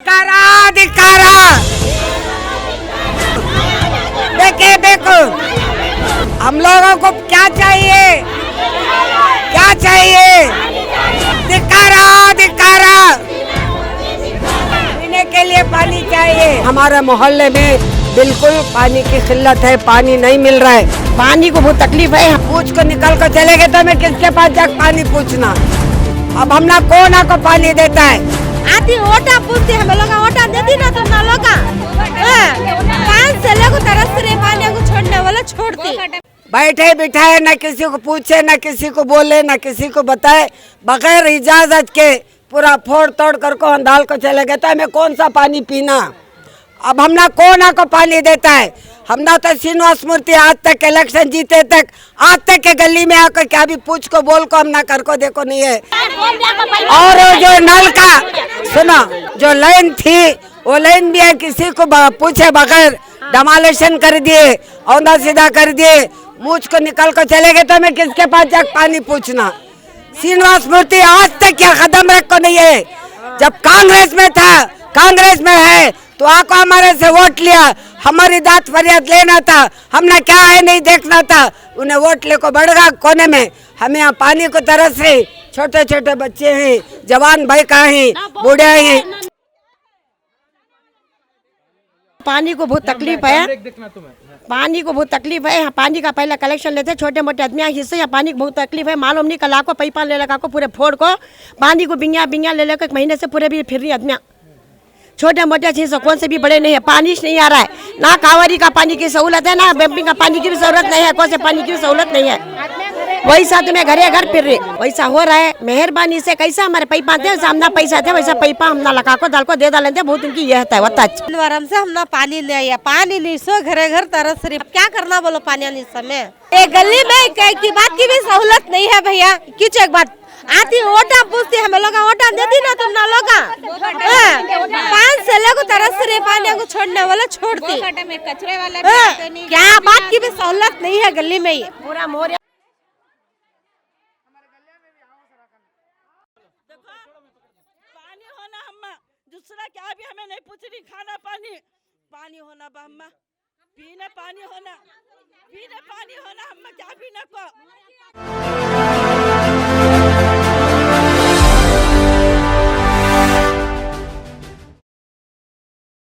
धिक्कारा धिक्कारा। देखिए देखो हम लोगों को क्या चाहिए, क्या चाहिए? धिक्कारा धिक्कारा। पीने के लिए पानी चाहिए। हमारे मोहल्ले में बिल्कुल पानी की किल्लत है, पानी नहीं मिल रहा है। पानी को बहुत तकलीफ है। पूछ को निकल कर चले गए तो मैं किसके पास जाकर पानी पूछना। अब हम ना कौन आपको पानी देता है? आती ओटा पूछती हम लोग ओटा देती ना तुम ना लोग पाँच से लोग तरस रहे पानी को छोड़ने वाला छोड़ती। बैठे बिठाए न किसी को पूछे न किसी को बोले न किसी को बताए, बगैर इजाजत के पूरा फोड़ तोड़ कर को अंधाल को चले गए तो हमें कौन सा पानी पीना। अब हम ना कौन आपको पानी देता है? हम ना तो श्रीनिवास मूर्ति आज तक इलेक्शन जीते तक आज तक के गली में आकर क्या भी पूछ को बोल को हम ना कर को देखो नहीं है। और जो नल का सुनो जो लाइन थी वो लाइन भी है किसी को पूछे बगैर डमालेशन कर दिए, औंधा सीधा कर दिए, मूछ को निकल कर चले गए तो मैं किसके पास जाकर पानी पूछना। श्रीनिवास मूर्ति आज तक क्या कदम रख को नहीं है। जब कांग्रेस में था, कांग्रेस में है तो आपको हमारे से वोट लिया, हमारी दाद फरियाद लेना था, हमने क्या है नहीं देखना था। उन्हें वोट ले को बढ़गा कोने में। हमें यहाँ पानी को तरस रही, छोटे छोटे बच्चे हैं, जवान भाई का हैं, बूढ़े हैं। पानी को बहुत तकलीफ है, पानी को बहुत तकलीफ है। यहाँ पानी का पहले कलेक्शन लेते छोटे मोटे आदमी हिस्से, यहाँ पानी की बहुत तकलीफ है। मालूम नहीं कल को पैपा ले लगा को पूरे फोड़ को पानी को बिंगा बिंगा ले लेकर एक महीने से पूरे भी फिर रही आदमी। छोटे मोटे चीज कौन से भी बड़े नहीं है, पानी नहीं आ रहा है। ना कांवरी का पानी की सहूलत है, ना पंपिंग का पानी की भी जरूरत नहीं है, कौन से पानी की भी सहूलत नहीं है। वैसा तुम्हें घरे घर फिर रही वैसा हो रहा है। मेहरबानी से कैसा हमारे पैपा थे सामना पैसा थे वैसा पैपा हम ना लगा को दाल को दे डालते बहुत उनकी यह है आराम से हम ना पानी नहीं है, पानी नहीं सो घरे घर तरस रही। क्या करना बोलो पानी नहीं समय गली में की बात की भी सहूलत नहीं है भैया। कुछ एक बात आती ओटा पूछती हम लोग ओटा देती ना तुम ना लोग पाँच से लोग तरस रहे पानी को छोड़ने वाला छोड़ती। कचरे वाला क्या बात की भी सहूलत नहीं है गली में ही पूरा मोर। पानी होना हम दूसरा क्या भी हमें नहीं पूछ रही। खाना पानी पानी होना हम पीने पानी होना हम क्या भी न को